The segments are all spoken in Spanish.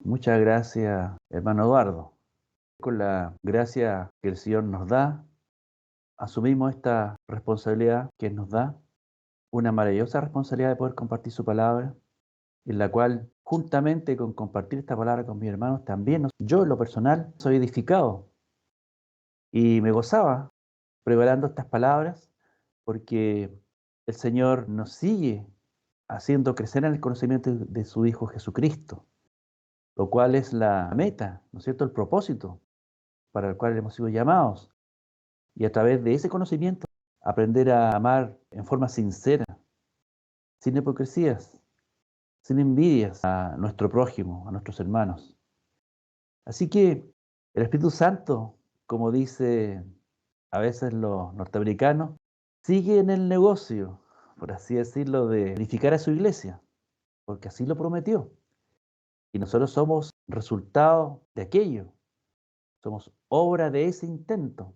Muchas gracias, hermano Eduardo. Con la gracia que el Señor nos da, asumimos esta responsabilidad que nos da, una maravillosa responsabilidad de poder compartir su palabra, en la cual, juntamente con compartir esta palabra con mis hermanos, también yo en lo personal soy edificado y me gozaba preparando estas palabras porque el Señor nos sigue haciendo crecer en el conocimiento de su Hijo Jesucristo, lo cual es la meta, ¿no es cierto?, el propósito para el cual hemos sido llamados. Y a través de ese conocimiento, aprender a amar en forma sincera, sin hipocresías, sin envidias a nuestro prójimo, a nuestros hermanos. Así que el Espíritu Santo, como dice a veces los norteamericanos, sigue en el negocio, por así decirlo, de edificar a su iglesia, porque así lo prometió. Y nosotros somos resultado de aquello, somos obra de ese intento.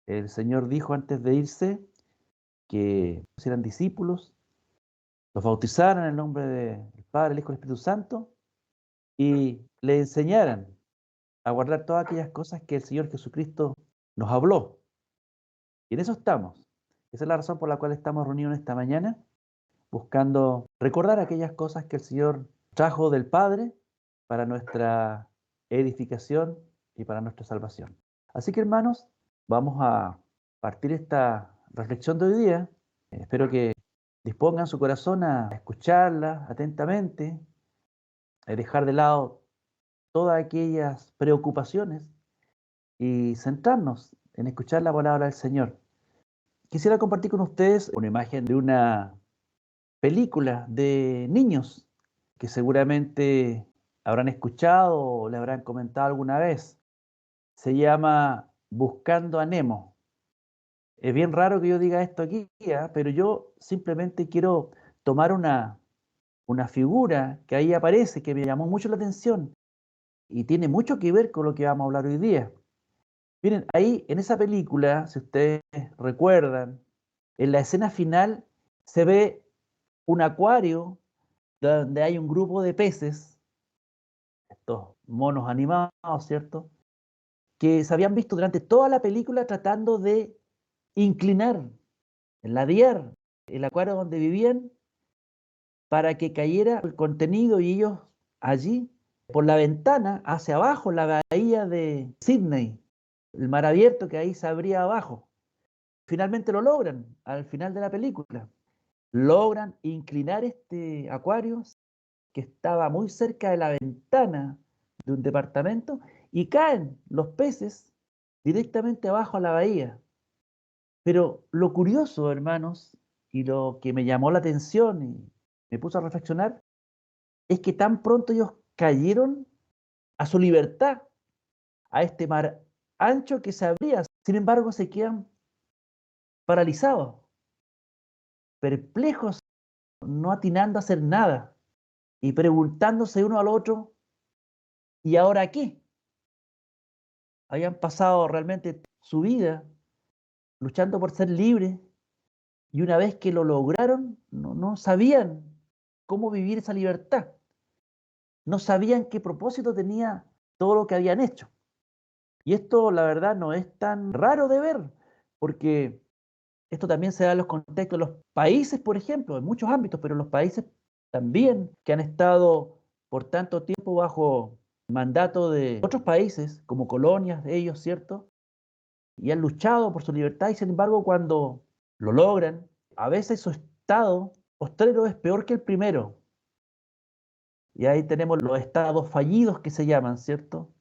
El Señor dijo antes de irse que eran discípulos, los bautizaran en el nombre del Padre, el Hijo y el Espíritu Santo y le enseñaran a guardar todas aquellas cosas que el Señor Jesucristo nos habló. Y en eso estamos. Esa es la razón por la cual estamos reunidos esta mañana, buscando recordar aquellas cosas que el Señor trajo del Padre para nuestra edificación y para nuestra salvación. Así que hermanos, vamos a partir esta reflexión de hoy día. Espero que dispongan su corazón a escucharla atentamente, a dejar de lado todas aquellas preocupaciones y centrarnos en escuchar la palabra del Señor. Quisiera compartir con ustedes una imagen de una película de niños que seguramente habrán escuchado o le habrán comentado alguna vez. Se llama Buscando a Nemo. Es bien raro que yo diga esto aquí, pero yo simplemente quiero tomar una figura que ahí aparece que me llamó mucho la atención y tiene mucho que ver con lo que vamos a hablar hoy día. Miren, ahí en esa película, si ustedes recuerdan, en la escena final se ve un acuario donde hay un grupo de peces, estos monos animados, ¿cierto? Que se habían visto durante toda la película tratando de inclinar, ladear el acuario donde vivían para que cayera el contenido y ellos allí, por la ventana, hacia abajo, la bahía de Sydney, el mar abierto que ahí se abría abajo. Finalmente lo logran al final de la película. Logran inclinar este acuario que estaba muy cerca de la ventana de un departamento y caen los peces directamente abajo a la bahía. Pero lo curioso, hermanos, y lo que me llamó la atención y me puso a reflexionar, es que tan pronto ellos cayeron a su libertad, a este mar ancho que se abría, sin embargo se quedan paralizados, perplejos, no atinando a hacer nada y preguntándose uno al otro, ¿y ahora qué? Habían pasado realmente su vida luchando por ser libres y una vez que lo lograron, no sabían cómo vivir esa libertad, no sabían qué propósito tenía todo lo que habían hecho. Y esto, la verdad, no es tan raro de ver, porque esto también se da en los contextos de los países, por ejemplo, en muchos ámbitos, pero en los países también que han estado por tanto tiempo bajo mandato de otros países, como colonias de ellos, ¿cierto? Y han luchado por su libertad y sin embargo cuando lo logran, a veces su estado postrero es peor que el primero. Y ahí tenemos los estados fallidos que se llaman, ¿cierto?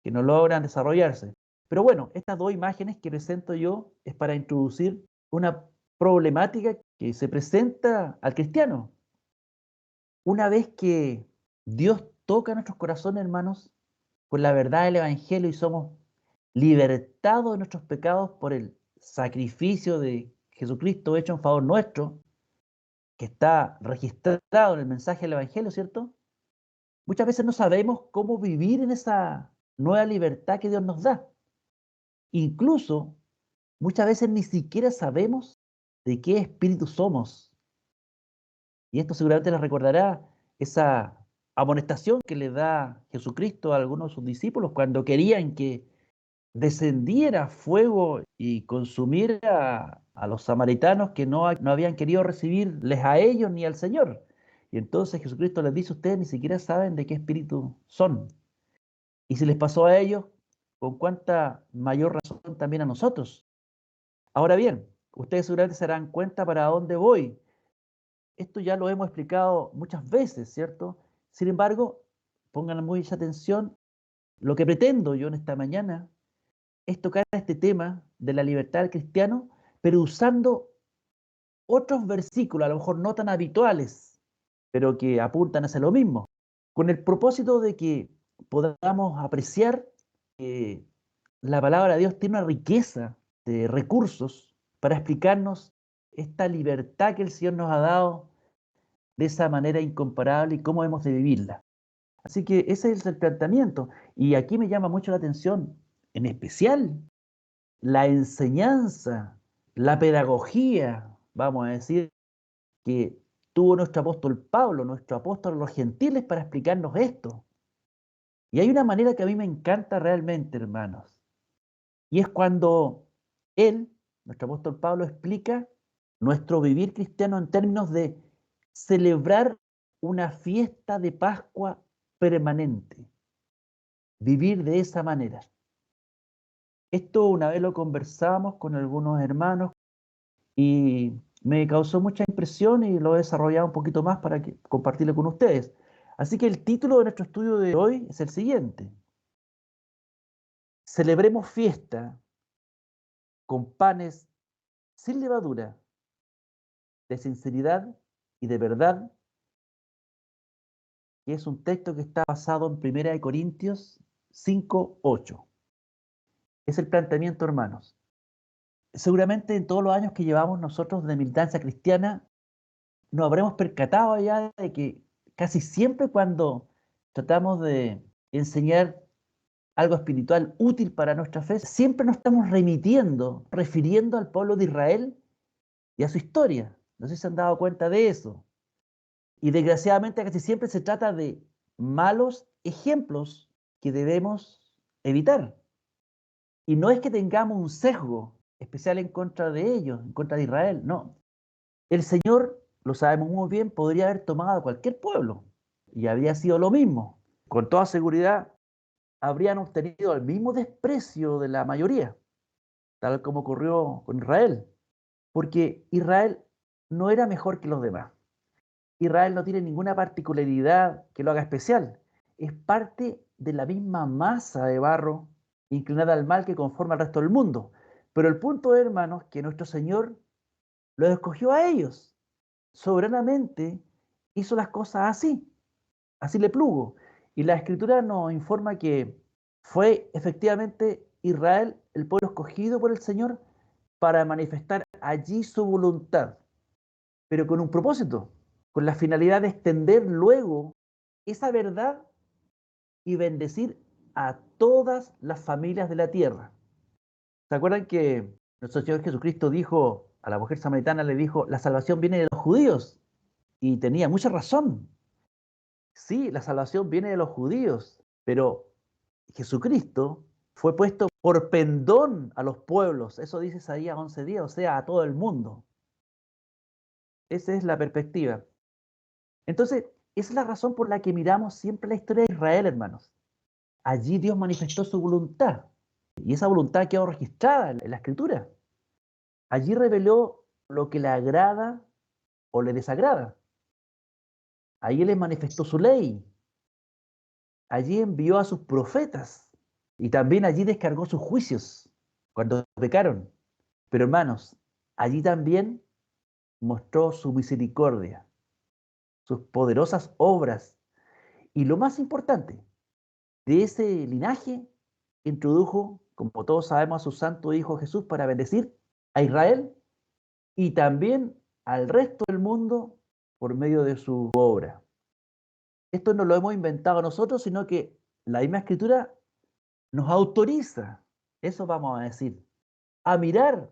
Que no logran desarrollarse. Pero bueno, estas dos imágenes que presento yo es para introducir una problemática que se presenta al cristiano. Una vez que Dios toca nuestros corazones, hermanos, con la verdad del Evangelio y somos libertados de nuestros pecados por el sacrificio de Jesucristo hecho en favor nuestro, que está registrado en el mensaje del Evangelio, ¿cierto? Muchas veces no sabemos cómo vivir en esa nueva libertad que Dios nos da. Incluso muchas veces ni siquiera sabemos de qué espíritu somos. Y esto seguramente les recordará esa amonestación que le da Jesucristo a algunos de sus discípulos cuando querían que descendiera fuego y consumiera a los samaritanos que no habían querido recibirles a ellos ni al Señor. Y entonces Jesucristo les dice: ustedes ni siquiera saben de qué espíritu son. Y si les pasó a ellos, con cuánta mayor razón también a nosotros. Ahora bien, ustedes seguramente se darán cuenta para dónde voy. Esto ya lo hemos explicado muchas veces, ¿cierto? Sin embargo, pongan mucha atención. Lo que pretendo yo en esta mañana es tocar este tema de la libertad del cristiano, pero usando otros versículos, a lo mejor no tan habituales, pero que apuntan hacia lo mismo, con el propósito de que podamos apreciar que la palabra de Dios tiene una riqueza de recursos para explicarnos esta libertad que el Señor nos ha dado de esa manera incomparable y cómo hemos de vivirla. Así que ese es el planteamiento. Y aquí me llama mucho la atención, en especial, la enseñanza, la pedagogía, vamos a decir, que tuvo nuestro apóstol Pablo, nuestro apóstol a los gentiles, para explicarnos esto. Y hay una manera que a mí me encanta realmente, hermanos, y es cuando él, nuestro apóstol Pablo, explica nuestro vivir cristiano en términos de celebrar una fiesta de Pascua permanente, vivir de esa manera. Esto una vez lo conversamos con algunos hermanos y me causó mucha impresión y lo he desarrollado un poquito más para compartirlo con ustedes. Así que el título de nuestro estudio de hoy es el siguiente: celebremos fiesta con panes sin levadura, de sinceridad y de verdad, que es un texto que está basado en 1 Corintios 5:8. Es el planteamiento, hermanos. Seguramente en todos los años que llevamos nosotros de militancia cristiana, nos habremos percatado ya de que casi siempre cuando tratamos de enseñar algo espiritual útil para nuestra fe, siempre nos estamos remitiendo, refiriendo al pueblo de Israel y a su historia. No sé si se han dado cuenta de eso. Y desgraciadamente casi siempre se trata de malos ejemplos que debemos evitar. Y no es que tengamos un sesgo especial en contra de ellos, en contra de Israel, no. El Señor, lo sabemos muy bien, podría haber tomado a cualquier pueblo y habría sido lo mismo. Con toda seguridad, habrían obtenido el mismo desprecio de la mayoría, tal como ocurrió con Israel, porque Israel no era mejor que los demás. Israel no tiene ninguna particularidad que lo haga especial. Es parte de la misma masa de barro inclinada al mal que conforma al resto del mundo. Pero el punto, hermanos, que nuestro Señor los escogió a ellos. Soberanamente hizo las cosas así, así le plugo. Y la Escritura nos informa que fue efectivamente Israel el pueblo escogido por el Señor para manifestar allí su voluntad, pero con un propósito, con la finalidad de extender luego esa verdad y bendecir a todas las familias de la tierra. ¿Se acuerdan que nuestro Señor Jesucristo dijo a la mujer samaritana, le dijo, la salvación viene de los judíos? Y tenía mucha razón. Sí, la salvación viene de los judíos, pero Jesucristo fue puesto por pendón a los pueblos. Eso dice Isaías 11:10, o sea, a todo el mundo. Esa es la perspectiva. Entonces, esa es la razón por la que miramos siempre la historia de Israel, hermanos. Allí Dios manifestó su voluntad y esa voluntad quedó registrada en la Escritura. Allí reveló lo que le agrada o le desagrada. Allí les manifestó su ley. Allí envió a sus profetas y también allí descargó sus juicios cuando pecaron. Pero hermanos, allí también mostró su misericordia, sus poderosas obras y lo más importante, de ese linaje introdujo, como todos sabemos, a su santo Hijo Jesús para bendecir a Israel y también al resto del mundo por medio de su obra. Esto no lo hemos inventado nosotros, sino que la misma Escritura nos autoriza, eso vamos a decir, a mirar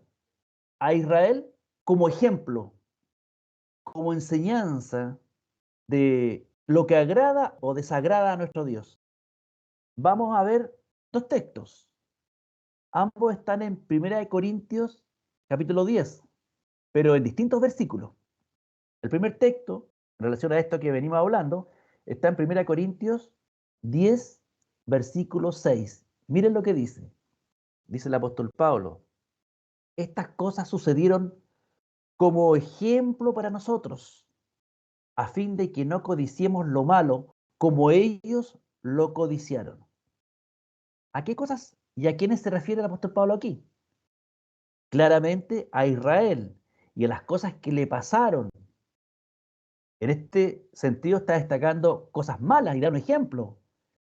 a Israel como ejemplo, como enseñanza de lo que agrada o desagrada a nuestro Dios. Vamos a ver dos textos. Ambos están en 1 Corintios capítulo 10, pero en distintos versículos. El primer texto, en relación a esto que venimos hablando, está en 1 Corintios 10, versículo 6. Miren lo que dice. Dice el apóstol Pablo: estas cosas sucedieron como ejemplo para nosotros, a fin de que no codiciemos lo malo como ellos lo codiciaron. ¿A qué cosas y a quiénes se refiere el apóstol Pablo aquí? Claramente a Israel y a las cosas que le pasaron. En este sentido está destacando cosas malas y da un ejemplo,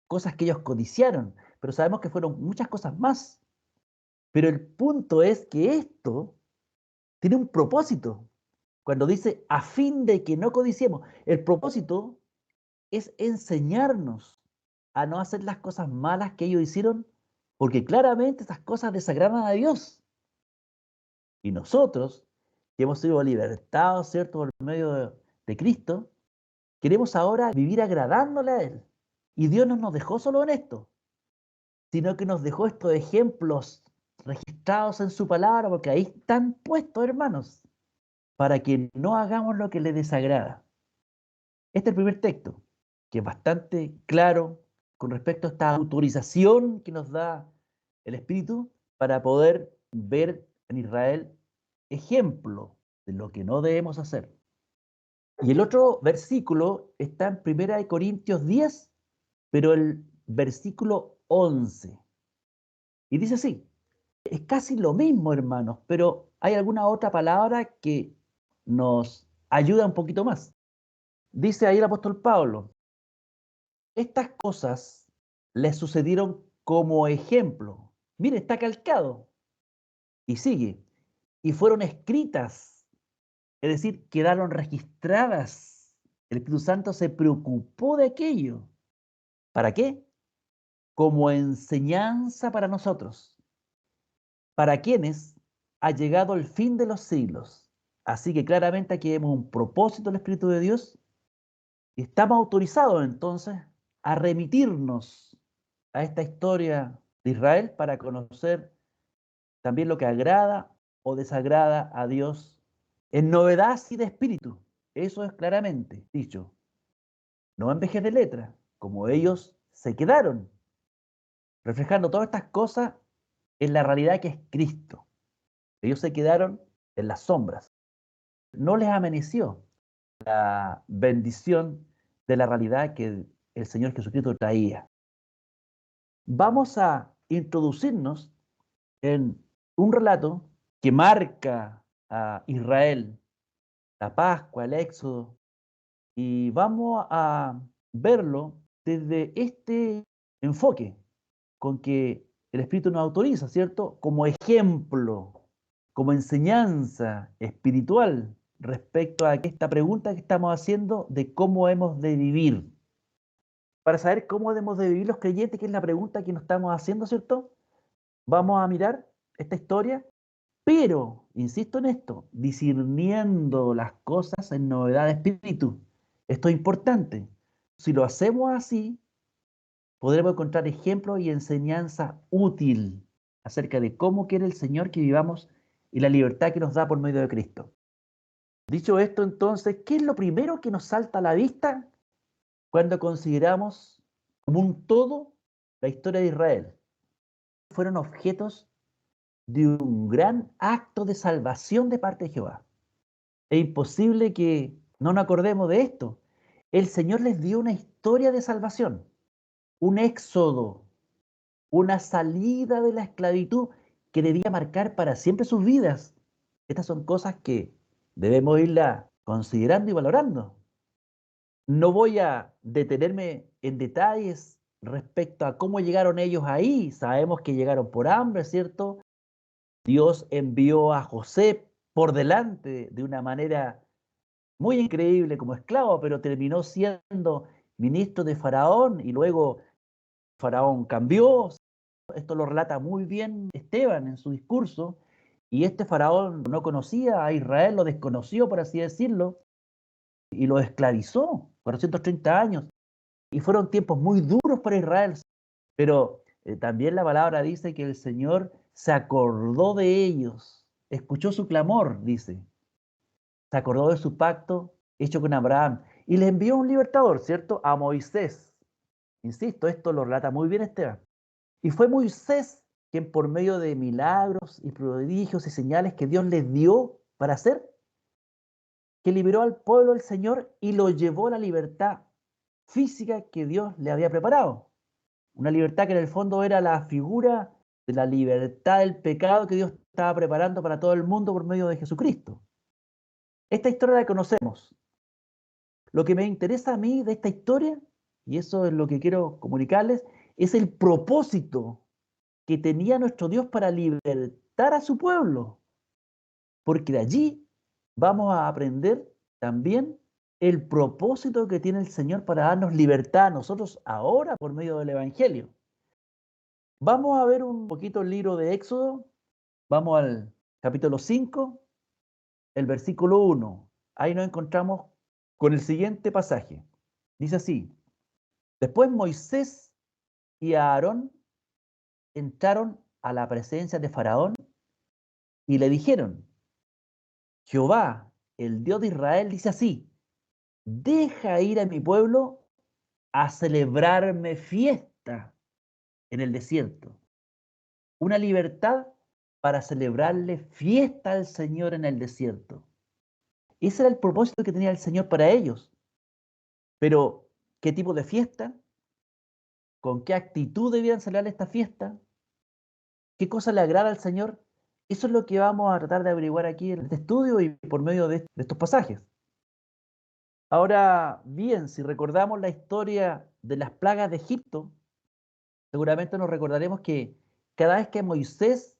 cosas que ellos codiciaron, pero sabemos que fueron muchas cosas más. Pero el punto es que esto tiene un propósito. Cuando dice a fin de que no codiciemos, el propósito es enseñarnos a no hacer las cosas malas que ellos hicieron, porque claramente esas cosas desagradan a Dios. Y nosotros, que hemos sido libertados, ¿cierto?, por medio de Cristo, queremos ahora vivir agradándole a Él. Y Dios no nos dejó solo en esto, sino que nos dejó estos ejemplos registrados en su palabra, porque ahí están puestos, hermanos, para que no hagamos lo que le desagrada. Este es el primer texto, que es bastante claro con respecto a esta autorización que nos da el Espíritu para poder ver en Israel ejemplo de lo que no debemos hacer. Y el otro versículo está en 1 Corintios 10, pero el versículo 11. Y dice así, es casi lo mismo, hermanos, pero hay alguna otra palabra que nos ayuda un poquito más. Dice ahí el apóstol Pablo: estas cosas les sucedieron como ejemplo. Mire, está calcado. Y sigue. Y fueron escritas, es decir, quedaron registradas. El Espíritu Santo se preocupó de aquello. ¿Para qué? Como enseñanza para nosotros, para quienes ha llegado el fin de los siglos. Así que claramente aquí vemos un propósito del Espíritu de Dios y estamos autorizados entonces a remitirnos a esta historia de Israel para conocer también lo que agrada o desagrada a Dios en novedad así de espíritu. Eso es claramente dicho, no en vejez de letra, como ellos se quedaron, reflejando todas estas cosas en la realidad que es Cristo. Ellos se quedaron en las sombras. No les amaneció la bendición de la realidad que el Señor Jesucristo traía. Vamos a introducirnos en un relato que marca a Israel, la Pascua, el Éxodo, y vamos a verlo desde este enfoque con que el Espíritu nos autoriza, ¿cierto? Como ejemplo, como enseñanza espiritual respecto a esta pregunta que estamos haciendo de cómo hemos de vivir. Para saber cómo debemos de vivir los creyentes, que es la pregunta que nos estamos haciendo, ¿cierto? Vamos a mirar esta historia, pero, insisto en esto, discerniendo las cosas en novedad de espíritu. Esto es importante. Si lo hacemos así, podremos encontrar ejemplos y enseñanza útil acerca de cómo quiere el Señor que vivamos y la libertad que nos da por medio de Cristo. Dicho esto, entonces, ¿qué es lo primero que nos salta a la vista cuando consideramos como un todo la historia de Israel? Fueron objetos de un gran acto de salvación de parte de Jehová. Es imposible que no nos acordemos de esto. El Señor les dio una historia de salvación, un éxodo, una salida de la esclavitud que debía marcar para siempre sus vidas. Estas son cosas que debemos irla considerando y valorando. No voy a detenerme en detalles respecto a cómo llegaron ellos ahí. Sabemos que llegaron por hambre, ¿cierto? Dios envió a José por delante de una manera muy increíble como esclavo, pero terminó siendo ministro de Faraón y luego Faraón cambió. Esto lo relata muy bien Esteban en su discurso. Y este Faraón no conocía a Israel, lo desconoció, por así decirlo. y los esclavizó 430 años. Y fueron tiempos muy duros para Israel. Pero también la palabra dice que el Señor se acordó de ellos, escuchó su clamor, dice. Se acordó de su pacto hecho con Abraham y le envió un libertador, ¿cierto? A Moisés. Insisto, esto lo relata muy bien Esteban. Y fue Moisés quien por medio de milagros y prodigios y señales que Dios les dio para hacer, que liberó al pueblo del Señor y lo llevó a la libertad física que Dios le había preparado. Una libertad que en el fondo era la figura de la libertad del pecado que Dios estaba preparando para todo el mundo por medio de Jesucristo. Esta historia la conocemos. Lo que me interesa a mí de esta historia, y eso es lo que quiero comunicarles, es el propósito que tenía nuestro Dios para libertar a su pueblo. Porque de allí vamos a aprender también el propósito que tiene el Señor para darnos libertad a nosotros ahora por medio del Evangelio. Vamos a ver un poquito el libro de Éxodo. Vamos al capítulo 5, el versículo 1. Ahí nos encontramos con el siguiente pasaje. Dice así: después Moisés y Aarón entraron a la presencia de Faraón y le dijeron: Jehová, el Dios de Israel, dice así: deja ir a mi pueblo a celebrarme fiesta en el desierto. Una libertad para celebrarle fiesta al Señor en el desierto. Ese era el propósito que tenía el Señor para ellos. Pero, ¿qué tipo de fiesta? ¿Con qué actitud debían celebrar esta fiesta? ¿Qué cosa le agrada al Señor? Eso es lo que vamos a tratar de averiguar aquí en este estudio y por medio de estos pasajes. Ahora bien, si recordamos la historia de las plagas de Egipto, seguramente nos recordaremos que cada vez que Moisés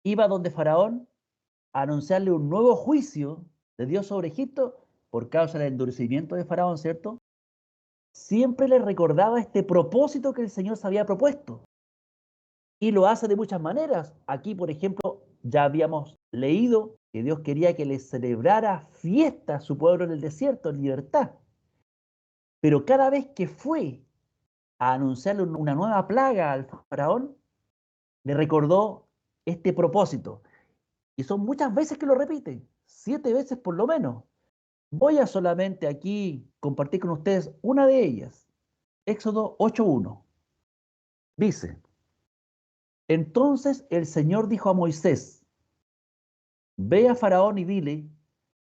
iba donde Faraón a anunciarle un nuevo juicio de Dios sobre Egipto por causa del endurecimiento de Faraón, ¿cierto? Siempre le recordaba este propósito que el Señor se había propuesto. Y lo hace de muchas maneras. Aquí, por ejemplo, ya habíamos leído que Dios quería que le celebrara fiesta a su pueblo en el desierto, en libertad. Pero cada vez que fue a anunciarle una nueva plaga al faraón, le recordó este propósito. Y son muchas veces que lo repite, 7 veces por lo menos. Voy a solamente aquí compartir con ustedes una de ellas. Éxodo 8:1. Dice: entonces el Señor dijo a Moisés: ve a Faraón y dile,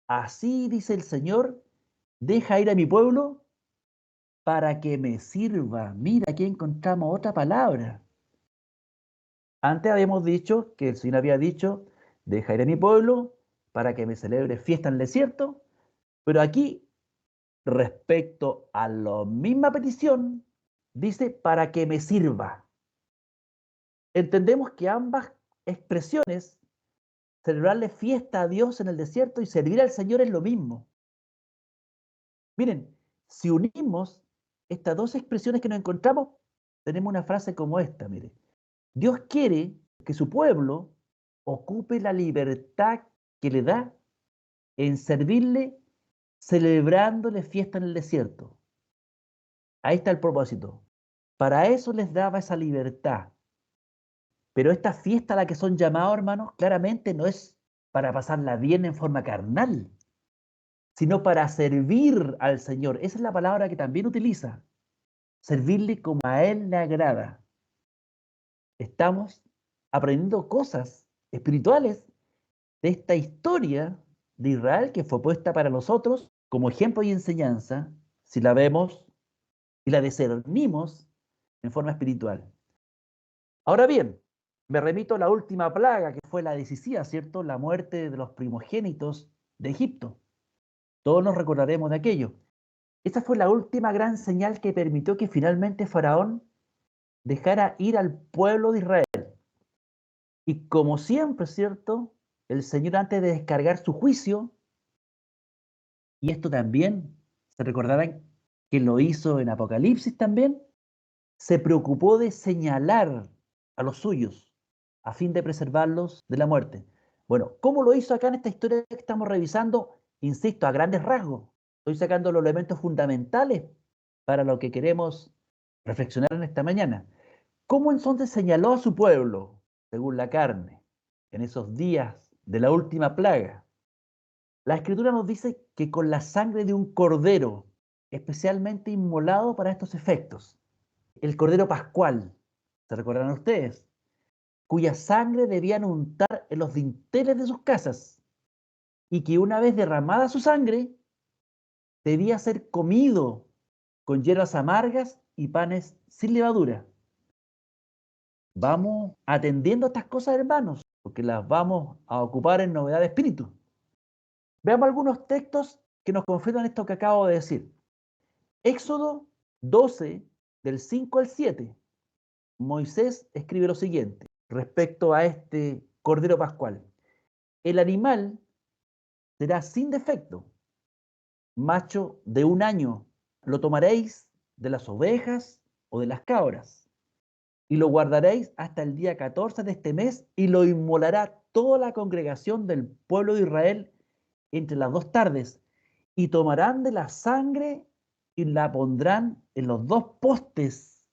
así dice el Señor, deja ir a mi pueblo para que me sirva. Mira, aquí encontramos otra palabra. Antes habíamos dicho que el Señor había dicho, deja ir a mi pueblo para que me celebre fiesta en el desierto, pero aquí, respecto a la misma petición, dice, para que me sirva. Entendemos que ambas expresiones, celebrarle fiesta a Dios en el desierto y servir al Señor, es lo mismo. Miren, si unimos estas dos expresiones que nos encontramos, tenemos una frase como esta, mire. Dios quiere que su pueblo ocupe la libertad que le da en servirle, celebrándole fiesta en el desierto. Ahí está el propósito. Para eso les daba esa libertad. Pero esta fiesta a la que son llamados, hermanos, claramente no es para pasarla bien en forma carnal, sino para servir al Señor. Esa es la palabra que también utiliza. Servirle como a Él le agrada. Estamos aprendiendo cosas espirituales de esta historia de Israel que fue puesta para nosotros como ejemplo y enseñanza, si la vemos y la discernimos en forma espiritual. Ahora bien, me remito a la última plaga, que fue la decisiva, ¿cierto? La muerte de los primogénitos de Egipto. Todos nos recordaremos de aquello. Esa fue la última gran señal que permitió que finalmente Faraón dejara ir al pueblo de Israel. Y como siempre, ¿cierto? El Señor, antes de descargar su juicio, y esto también se recordarán que lo hizo en Apocalipsis también, se preocupó de señalar a los suyos a fin de preservarlos de la muerte. Bueno, ¿cómo lo hizo acá en esta historia que estamos revisando? Insisto, a grandes rasgos. Estoy sacando los elementos fundamentales para lo que queremos reflexionar en esta mañana. ¿Cómo entonces señaló a su pueblo, según la carne, en esos días de la última plaga? La Escritura nos dice que con la sangre de un cordero, especialmente inmolado para estos efectos, el cordero pascual, ¿se recordarán ustedes? Cuya sangre debían untar en los dinteles de sus casas y que una vez derramada su sangre, debía ser comido con hierbas amargas y panes sin levadura. Vamos atendiendo a estas cosas, hermanos, porque las vamos a ocupar en novedad de espíritu. Veamos algunos textos que nos confirman esto que acabo de decir. Éxodo 12, del 5 al 7. Moisés escribe lo siguiente respecto a este cordero pascual. El animal será sin defecto, macho de 1 año. Lo tomaréis de las ovejas o de las cabras y lo guardaréis hasta el día 14 de este mes y lo inmolará toda la congregación del pueblo de Israel entre las 2 tardes y tomarán de la sangre y la pondrán en los 2 postes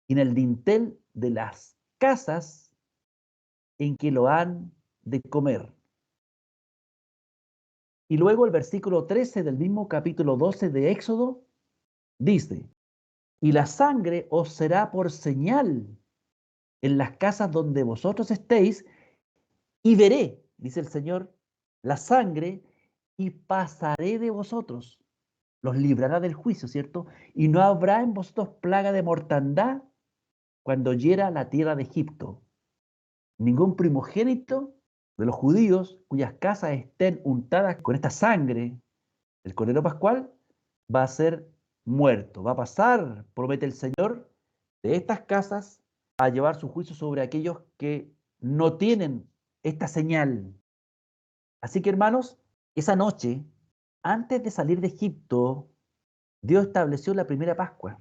y en el dintel de las casas en que lo han de comer. Y luego el versículo 13 del mismo capítulo 12 de Éxodo dice, y la sangre os será por señal en las casas donde vosotros estéis, y veré, dice el Señor, la sangre y pasaré de vosotros. Los librará del juicio, ¿cierto? Y no habrá en vosotros plaga de mortandad cuando hiera la tierra de Egipto. Ningún primogénito de los judíos cuyas casas estén untadas con esta sangre, el cordero pascual, va a ser muerto. Va a pasar, promete el Señor, de estas casas a llevar su juicio sobre aquellos que no tienen esta señal. Así que, hermanos, esa noche, antes de salir de Egipto, Dios estableció la primera Pascua.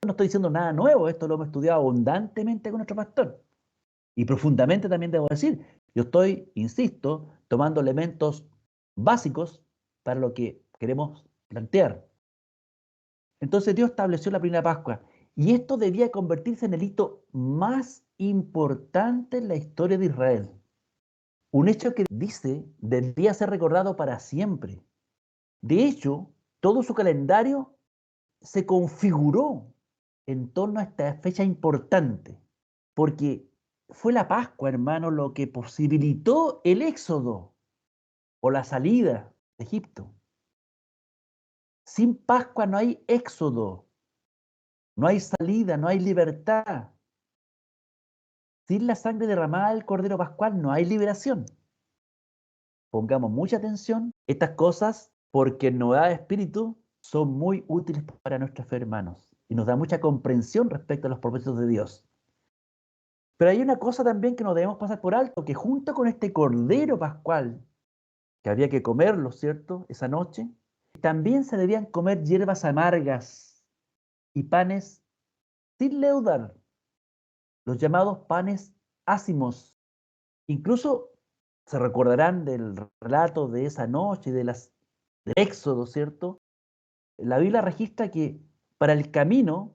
No estoy diciendo nada nuevo, esto lo hemos estudiado abundantemente con nuestro pastor. Y profundamente también debo decir, yo estoy, insisto, tomando elementos básicos para lo que queremos plantear. Entonces Dios estableció la primera Pascua y esto debía convertirse en el hito más importante en la historia de Israel. Un hecho que dice debía ser recordado para siempre. De hecho, todo su calendario se configuró en torno a esta fecha importante, porque fue la Pascua, hermano, lo que posibilitó el éxodo o la salida de Egipto. Sin Pascua no hay éxodo, no hay salida, no hay libertad. Sin la sangre derramada del Cordero Pascual no hay liberación. Pongamos mucha atención a estas cosas porque en novedad de espíritu son muy útiles para nuestra fe, hermanos, y nos da mucha comprensión respecto a los propósitos de Dios. Pero hay una cosa también que no debemos pasar por alto, que junto con este Cordero Pascual, que había que comerlo, ¿cierto?, esa noche, también se debían comer hierbas amargas y panes sin leudar, los llamados panes ácimos. Incluso se recordarán del relato de esa noche, del Éxodo, ¿cierto? La Biblia registra que para el camino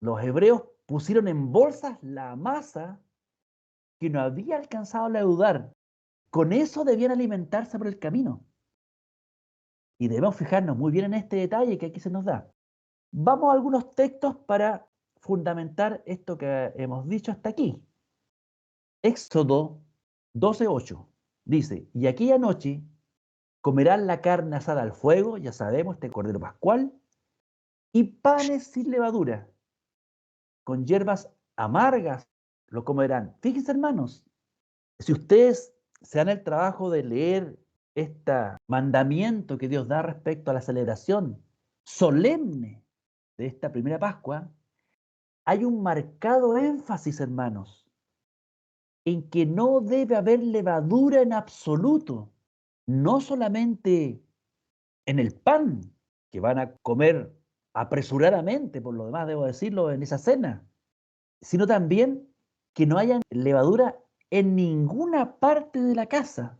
los hebreos pusieron en bolsas la masa que no había alcanzado a leudar. Con eso debían alimentarse por el camino. Y debemos fijarnos muy bien en este detalle que aquí se nos da. Vamos a algunos textos para fundamentar esto que hemos dicho hasta aquí. Éxodo 12:8 dice, y aquella noche comerán la carne asada al fuego, ya sabemos, este cordero pascual, y panes sin levadura, con hierbas amargas lo comerán. Fíjense, hermanos, si ustedes se dan el trabajo de leer este mandamiento que Dios da respecto a la celebración solemne de esta primera Pascua, hay un marcado énfasis, hermanos, en que no debe haber levadura en absoluto, no solamente en el pan que van a comer apresuradamente, por lo demás debo decirlo, en esa cena, sino también que no haya levadura en ninguna parte de la casa.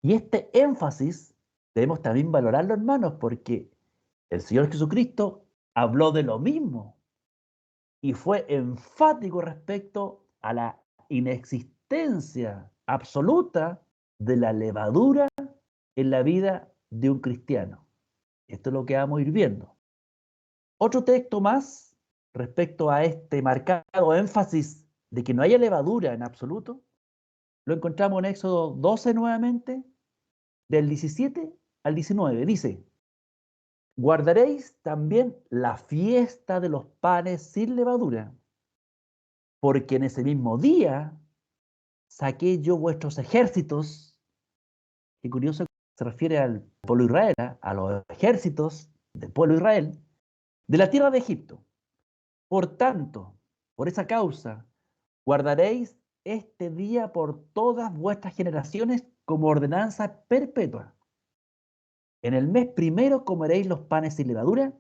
Y este énfasis debemos también valorarlo, hermanos, porque el Señor Jesucristo habló de lo mismo y fue enfático respecto a la inexistencia absoluta de la levadura en la vida de un cristiano. Esto es lo que vamos a ir viendo. Otro texto más respecto a este marcado énfasis de que no haya levadura en absoluto, lo encontramos en Éxodo 12 nuevamente, del 17 al 19. Dice: guardaréis también la fiesta de los panes sin levadura, porque en ese mismo día saqué yo vuestros ejércitos. Qué curioso, se refiere al pueblo de Israel, a los ejércitos del pueblo de Israel, de la tierra de Egipto. Por tanto, por esa causa, guardaréis este día por todas vuestras generaciones como ordenanza perpetua. En el mes primero comeréis los panes sin levadura,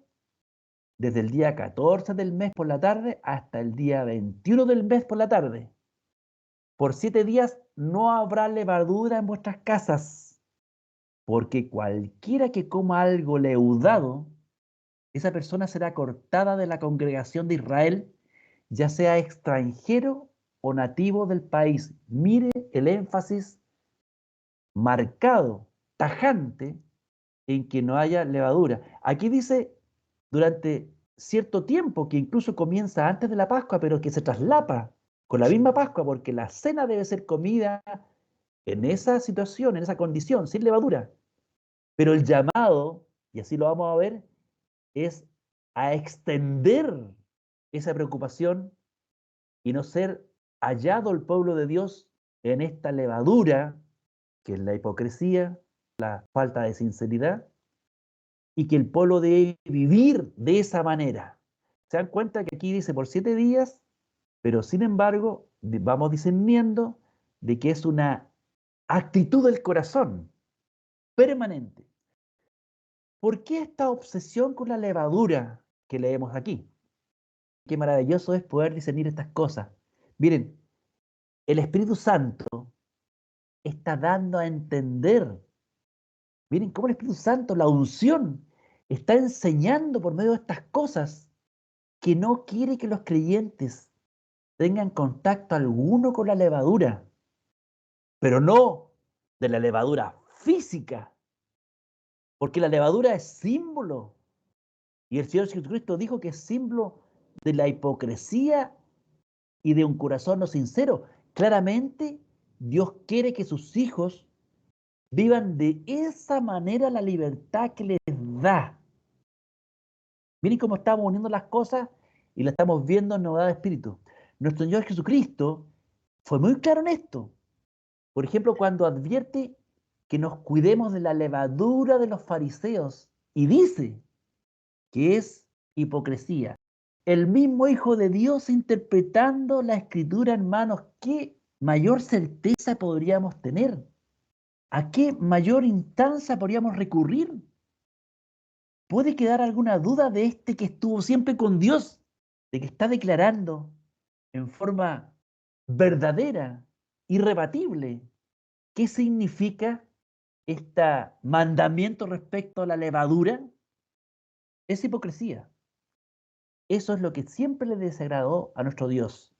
desde el día 14 del mes por la tarde hasta el día 21 del mes por la tarde. Por 7 días no habrá levadura en vuestras casas, porque cualquiera que coma algo leudado, esa persona será cortada de la congregación de Israel, ya sea extranjero o nativo del país. Mire el énfasis marcado, tajante, en que no haya levadura. Aquí dice durante cierto tiempo, que incluso comienza antes de la Pascua, pero que se traslapa con la misma Pascua, porque la cena debe ser comida en esa situación, en esa condición, sin levadura. Pero el llamado, y así lo vamos a ver, es a extender esa preocupación y no ser hallado el pueblo de Dios en esta levadura, que es la hipocresía, la falta de sinceridad, y que el pueblo debe vivir de esa manera. Se dan cuenta que aquí dice por 7 días, pero sin embargo vamos discerniendo de que es una actitud del corazón permanente. ¿Por qué esta obsesión con la levadura que leemos aquí? Qué maravilloso es poder discernir estas cosas. Miren, el Espíritu Santo está dando a entender. Miren cómo el Espíritu Santo, la unción, está enseñando por medio de estas cosas que no quiere que los creyentes tengan contacto alguno con la levadura, pero no de la levadura física, porque la levadura es símbolo, y el Señor Jesucristo dijo que es símbolo de la hipocresía y de un corazón no sincero. Claramente, Dios quiere que sus hijos vivan de esa manera la libertad que les da. Miren cómo estamos uniendo las cosas y la estamos viendo en novedad de espíritu. Nuestro Señor Jesucristo fue muy claro en esto. Por ejemplo, cuando advierte que nos cuidemos de la levadura de los fariseos y dice que es hipocresía. El mismo Hijo de Dios interpretando la Escritura, hermanos, ¿qué mayor certeza podríamos tener? ¿A qué mayor instancia podríamos recurrir? ¿Puede quedar alguna duda de este que estuvo siempre con Dios, de que está declarando en forma verdadera, irrebatible, qué significa este mandamiento respecto a la levadura? Es hipocresía. Eso es lo que siempre le desagradó a nuestro Dios.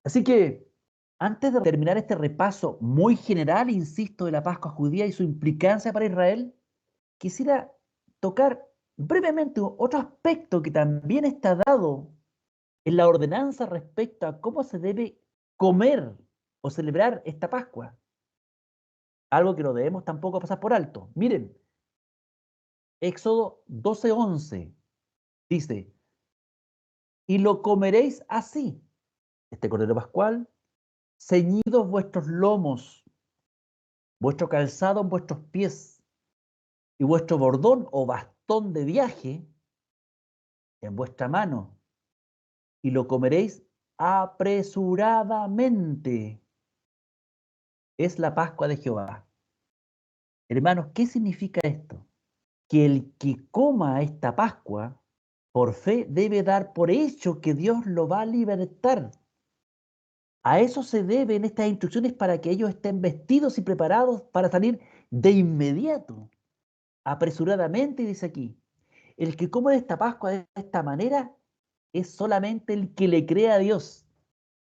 Así que, antes de terminar este repaso muy general, insisto, de la Pascua judía y su implicancia para Israel, quisiera tocar brevemente otro aspecto que también está dado en la ordenanza respecto a cómo se debe comer o celebrar esta Pascua. Algo que no debemos tampoco pasar por alto. Miren, Éxodo 12:11 dice: y lo comeréis así, este cordero pascual, ceñidos vuestros lomos, vuestro calzado en vuestros pies y vuestro bordón o bastón de viaje en vuestra mano, y lo comeréis apresuradamente. Es la Pascua de Jehová. Hermanos, ¿qué significa esto? Que el que coma esta Pascua por fe debe dar por hecho que Dios lo va a libertar. A eso se deben estas instrucciones, para que ellos estén vestidos y preparados para salir de inmediato, apresuradamente, dice aquí, el que come de esta Pascua de esta manera es solamente el que le cree a Dios,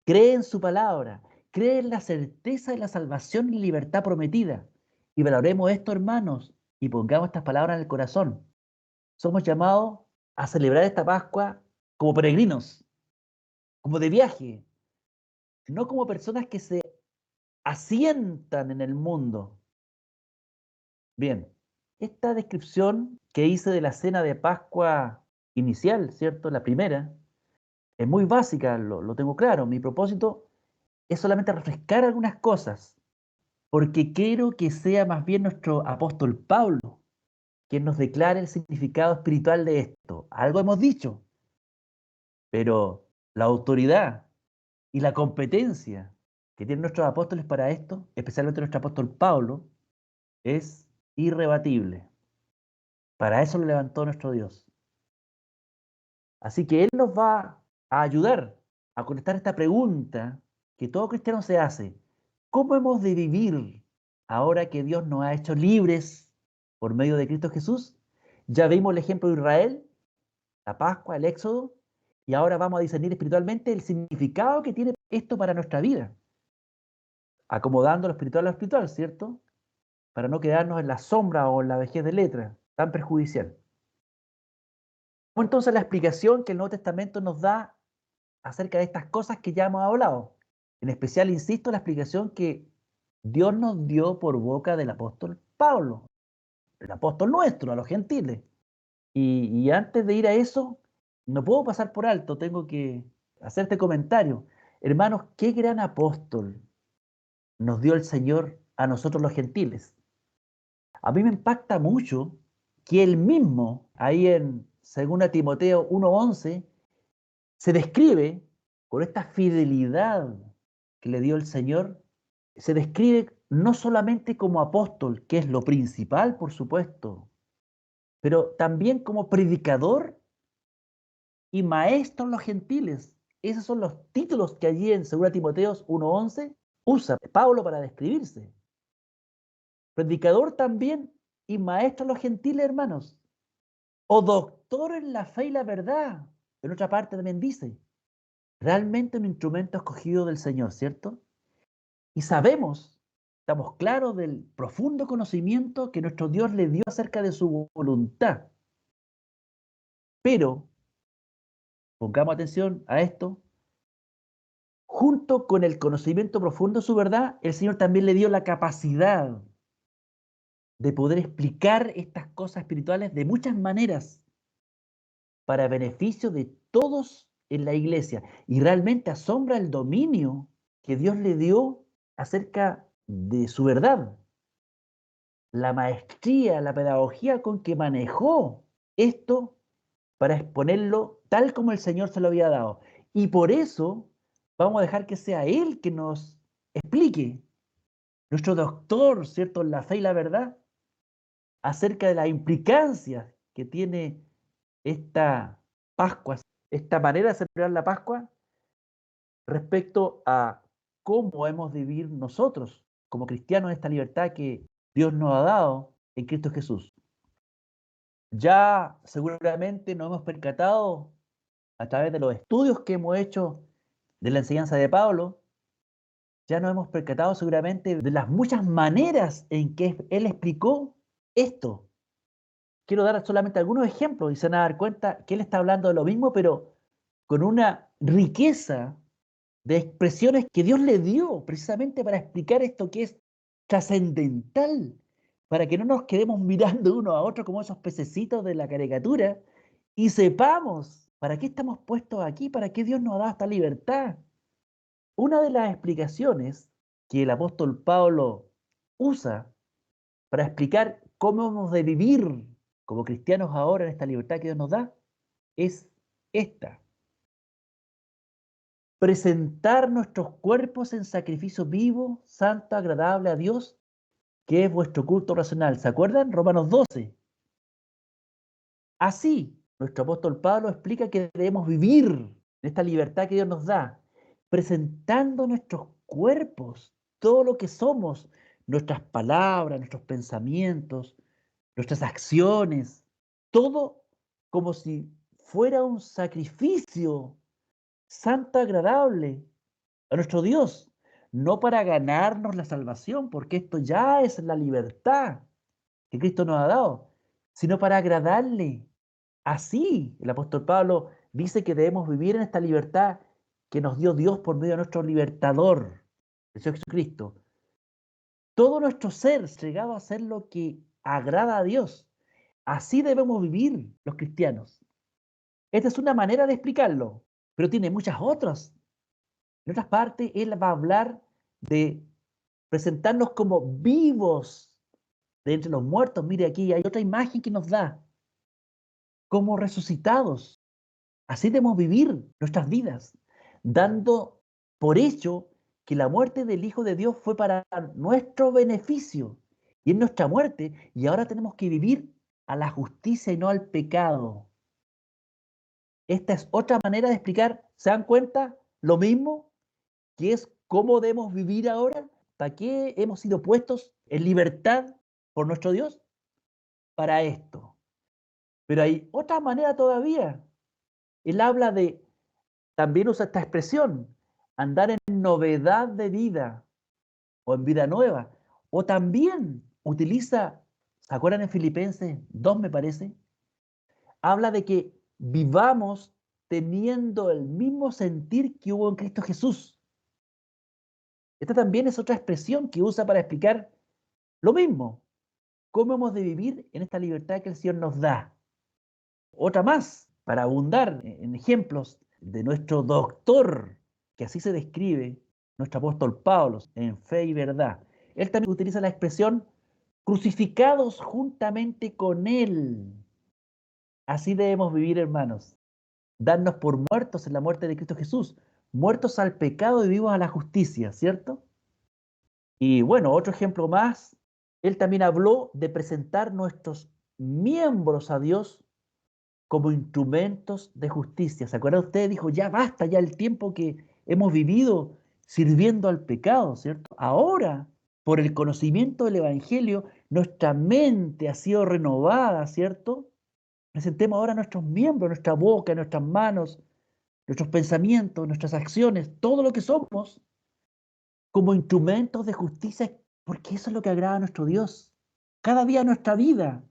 cree en su palabra, cree en la certeza de la salvación y libertad prometida. Y valoremos esto, hermanos, y pongamos estas palabras en el corazón. Somos llamados a celebrar esta Pascua como peregrinos, como de viaje, no como personas que se asientan en el mundo. Bien, esta descripción que hice de la cena de Pascua inicial, ¿cierto? La primera, es muy básica, lo tengo claro. Mi propósito es solamente refrescar algunas cosas, porque quiero que sea más bien nuestro apóstol Pablo quien nos declare el significado espiritual de esto. Algo hemos dicho, pero la autoridad y la competencia que tienen nuestros apóstoles para esto, especialmente nuestro apóstol Pablo, es irrebatible. Para eso lo levantó nuestro Dios. Así que Él nos va a ayudar a contestar esta pregunta que todo cristiano se hace. ¿Cómo hemos de vivir ahora que Dios nos ha hecho libres por medio de Cristo Jesús? Ya vimos el ejemplo de Israel, la Pascua, el Éxodo, y ahora vamos a discernir espiritualmente el significado que tiene esto para nuestra vida, acomodando lo espiritual a lo espiritual, ¿cierto? Para no quedarnos en la sombra o en la vejez de letra, tan perjudicial. Entonces la explicación que el Nuevo Testamento nos da acerca de estas cosas que ya hemos hablado. En especial, insisto, la explicación que Dios nos dio por boca del apóstol Pablo, el apóstol nuestro, a los gentiles. Y antes de ir a eso, no puedo pasar por alto, tengo que hacerte comentario. Hermanos, qué gran apóstol nos dio el Señor a nosotros los gentiles. A mí me impacta mucho que él mismo, ahí en 2 Timoteo 1:11, se describe con esta fidelidad que le dio el Señor, se describe no solamente como apóstol, que es lo principal, por supuesto, pero también como predicador y maestro en los gentiles. Esos son los títulos que allí en 2 Timoteo 1:11 usa Pablo para describirse. Predicador también y maestro en los gentiles, hermanos. O doctor en la fe y la verdad. En otra parte también dice. Realmente un instrumento escogido del Señor, ¿cierto? Y sabemos, estamos claros del profundo conocimiento que nuestro Dios le dio acerca de su voluntad. Pero, pongamos atención a esto, junto con el conocimiento profundo de su verdad, el Señor también le dio la capacidad de poder explicar estas cosas espirituales de muchas maneras para beneficio de todos en la iglesia. Y realmente asombra el dominio que Dios le dio acerca de su verdad, la maestría, la pedagogía con que manejó esto para exponerlo tal como el Señor se lo había dado. Y por eso vamos a dejar que sea Él que nos explique, nuestro doctor, ¿cierto?, en la fe y la verdad, acerca de las implicancias que tiene esta Pascua, esta manera de celebrar la Pascua respecto a cómo hemos de vivir nosotros como cristianos esta libertad que Dios nos ha dado en Cristo Jesús. Ya seguramente nos hemos percatado a través de los estudios que hemos hecho de la enseñanza de Pablo, ya nos hemos percatado seguramente de las muchas maneras en que él explicó esto. Quiero dar solamente algunos ejemplos y se van a dar cuenta que él está hablando de lo mismo, pero con una riqueza de expresiones que Dios le dio precisamente para explicar esto que es trascendental, para que no nos quedemos mirando uno a otro como esos pececitos de la caricatura y sepamos para qué estamos puestos aquí, para qué Dios nos da esta libertad. Una de las explicaciones que el apóstol Pablo usa para explicar cómo hemos de vivir como cristianos ahora en esta libertad que Dios nos da es esta: presentar nuestros cuerpos en sacrificio vivo, santo, agradable a Dios, que es vuestro culto racional. ¿Se acuerdan? Romanos 12. Así, nuestro apóstol Pablo explica que debemos vivir en esta libertad que Dios nos da, presentando nuestros cuerpos, todo lo que somos, nuestras palabras, nuestros pensamientos, nuestras acciones, todo como si fuera un sacrificio santo agradable a nuestro Dios, no para ganarnos la salvación, porque esto ya es la libertad que Cristo nos ha dado, sino para agradarle. Así, el apóstol Pablo dice que debemos vivir en esta libertad que nos dio Dios por medio de nuestro libertador, el Señor Jesucristo. Todo nuestro ser llegado a ser lo que agrada a Dios. Así debemos vivir los cristianos. Esta es una manera de explicarlo, pero tiene muchas otras. En otras partes, él va a hablar de presentarnos como vivos de entre los muertos. Mire, aquí hay otra imagen que nos da, como resucitados. Así debemos vivir nuestras vidas, dando por hecho que la muerte del Hijo de Dios fue para nuestro beneficio y en nuestra muerte, y ahora tenemos que vivir a la justicia y no al pecado. Esta es otra manera de explicar, ¿se dan cuenta? Lo mismo, que es cómo debemos vivir ahora, ¿para qué hemos sido puestos en libertad por nuestro Dios? Para esto. Pero hay otra manera todavía. Él habla de, también usa esta expresión, andar en novedad de vida o en vida nueva. O también utiliza, ¿se acuerdan en Filipenses 2 me parece? Habla de que vivamos teniendo el mismo sentir que hubo en Cristo Jesús. Esta también es otra expresión que usa para explicar lo mismo, cómo hemos de vivir en esta libertad que el Señor nos da. Otra más, para abundar en ejemplos de nuestro doctor, que así se describe nuestro apóstol Pablo en Fe y Verdad. Él también utiliza la expresión crucificados juntamente con Él. Así debemos vivir, hermanos. Darnos por muertos en la muerte de Cristo Jesús, muertos al pecado y vivos a la justicia, ¿cierto? Y bueno, otro ejemplo más, él también habló de presentar nuestros miembros a Dios como instrumentos de justicia. ¿Se acuerda usted? Dijo, ya basta, ya el tiempo que hemos vivido sirviendo al pecado, ¿cierto? Ahora, por el conocimiento del Evangelio, nuestra mente ha sido renovada, ¿cierto? Presentemos ahora nuestros miembros, nuestra boca, nuestras manos, nuestros pensamientos, nuestras acciones, todo lo que somos, como instrumentos de justicia, porque eso es lo que agrada a nuestro Dios. Cada día de nuestra vida,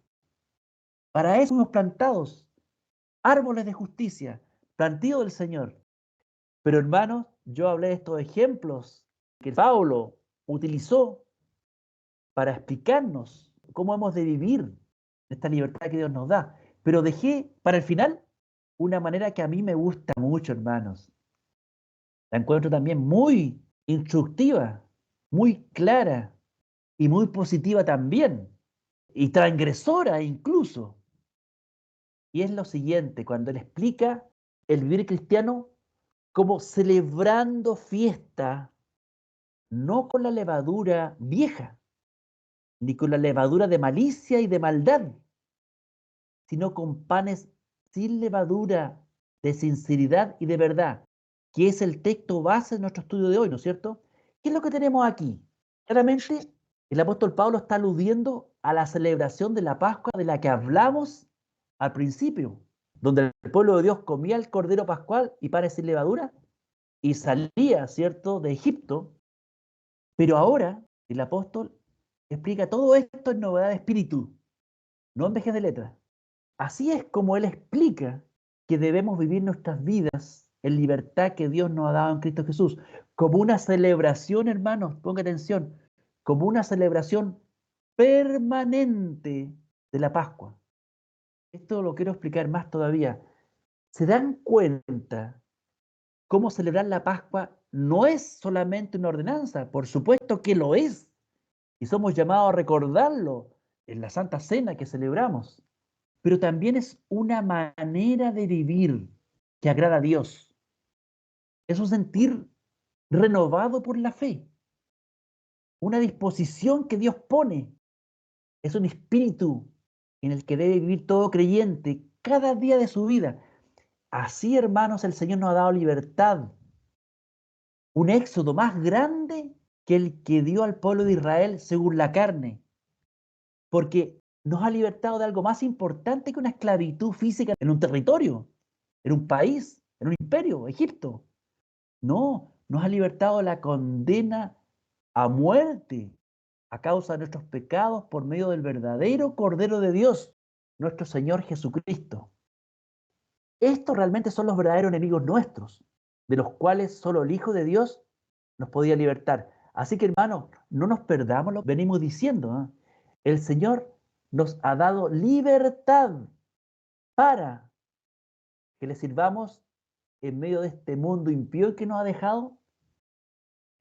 para eso somos plantados, árboles de justicia, plantío del Señor. Pero hermanos, yo hablé de estos ejemplos que Pablo utilizó para explicarnos cómo hemos de vivir esta libertad que Dios nos da. Pero dejé para el final una manera que a mí me gusta mucho, hermanos. La encuentro también muy instructiva, muy clara y muy positiva también, y transgresora incluso. Y es lo siguiente, cuando él explica el vivir cristiano como celebrando fiesta, no con la levadura vieja, ni con la levadura de malicia y de maldad, sino con panes sin levadura, de sinceridad y de verdad, que es el texto base de nuestro estudio de hoy, ¿no es cierto? ¿Qué es lo que tenemos aquí? Claramente, el apóstol Pablo está aludiendo a la celebración de la Pascua de la que hablamos al principio, donde el pueblo de Dios comía el cordero pascual y panes sin levadura y salía, ¿cierto?, de Egipto. Pero ahora el apóstol explica todo esto en novedad de espíritu, no en vejez de letra. Así es como él explica que debemos vivir nuestras vidas en libertad que Dios nos ha dado en Cristo Jesús, como una celebración, hermanos, ponga atención, como una celebración permanente de la Pascua. Esto lo quiero explicar más todavía. ¿Se dan cuenta cómo celebrar la Pascua no es solamente una ordenanza? Por supuesto que lo es, y somos llamados a recordarlo en la Santa Cena que celebramos, pero también es una manera de vivir que agrada a Dios. Es un sentir renovado por la fe, una disposición que Dios pone, es un espíritu en el que debe vivir todo creyente cada día de su vida. Así, hermanos, el Señor nos ha dado libertad, un éxodo más grande que el que dio al pueblo de Israel según la carne, porque nos ha libertado de algo más importante que una esclavitud física en un territorio, en un país, en un imperio, Egipto. No, nos ha libertado de la condena a muerte a causa de nuestros pecados por medio del verdadero Cordero de Dios, nuestro Señor Jesucristo. Estos realmente son los verdaderos enemigos nuestros, de los cuales solo el Hijo de Dios nos podía libertar. Así que, hermanos, no nos perdamos lo que venimos diciendo, ¿eh? El Señor nos ha dado libertad para que le sirvamos en medio de este mundo impío que nos ha dejado,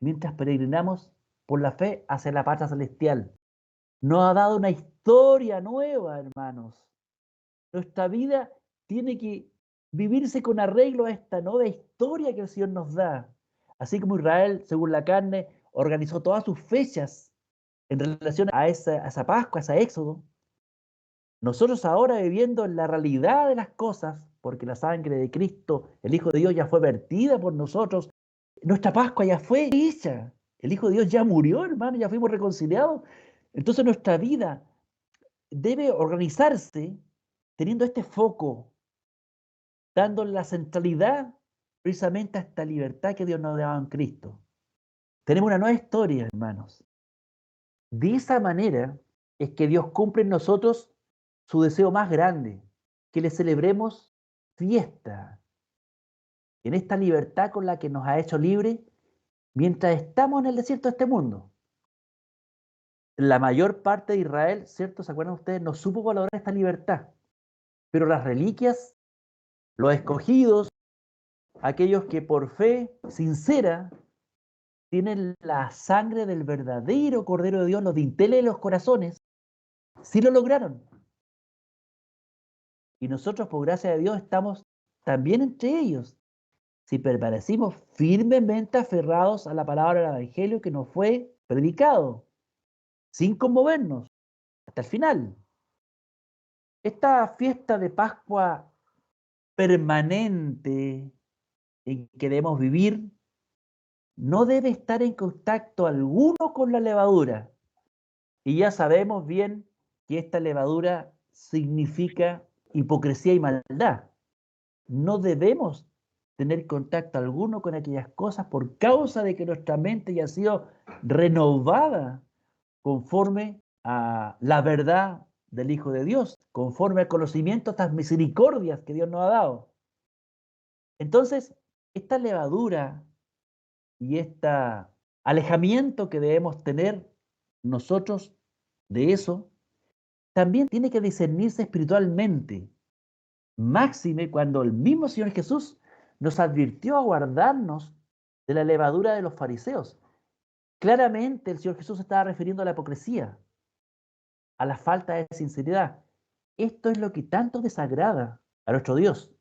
mientras peregrinamos por la fe hacia la patria celestial. Nos ha dado una historia nueva, hermanos. Nuestra vida tiene que vivirse con arreglo a esta nueva historia que el Señor nos da. Así como Israel, según la carne, organizó todas sus fechas en relación a esa Pascua, a ese Éxodo, nosotros ahora viviendo en la realidad de las cosas, porque la sangre de Cristo, el Hijo de Dios, ya fue vertida por nosotros, nuestra Pascua ya fue hecha, el Hijo de Dios ya murió, hermano, ya fuimos reconciliados. Entonces nuestra vida debe organizarse teniendo este foco, dándole la centralidad precisamente a esta libertad que Dios nos ha dado en Cristo. Tenemos una nueva historia, hermanos. De esa manera es que Dios cumple en nosotros su deseo más grande, que le celebremos fiesta en esta libertad con la que nos ha hecho libres mientras estamos en el desierto de este mundo. La mayor parte de Israel, ¿cierto? ¿Se acuerdan ustedes? No supo valorar esta libertad. Pero las reliquias, los escogidos, aquellos que por fe sincera tienen la sangre del verdadero Cordero de Dios, los dinteles de los corazones, sí lo lograron. Y nosotros, por gracia de Dios, estamos también entre ellos. Si permanecimos firmemente aferrados a la palabra del Evangelio que nos fue predicado, sin conmovernos, hasta el final. Esta fiesta de Pascua permanente en que debemos vivir no debe estar en contacto alguno con la levadura. Y ya sabemos bien que esta levadura significa hipocresía y maldad. No debemos tener contacto alguno con aquellas cosas por causa de que nuestra mente ya ha sido renovada conforme a la verdad del Hijo de Dios, conforme al conocimiento de estas misericordias que Dios nos ha dado. Entonces, esta levadura y este alejamiento que debemos tener nosotros de eso, también tiene que discernirse espiritualmente. Máxime cuando el mismo Señor Jesús nos advirtió a guardarnos de la levadura de los fariseos. Claramente el Señor Jesús estaba refiriendo a la hipocresía, a la falta de sinceridad. Esto es lo que tanto desagrada a nuestro Dios.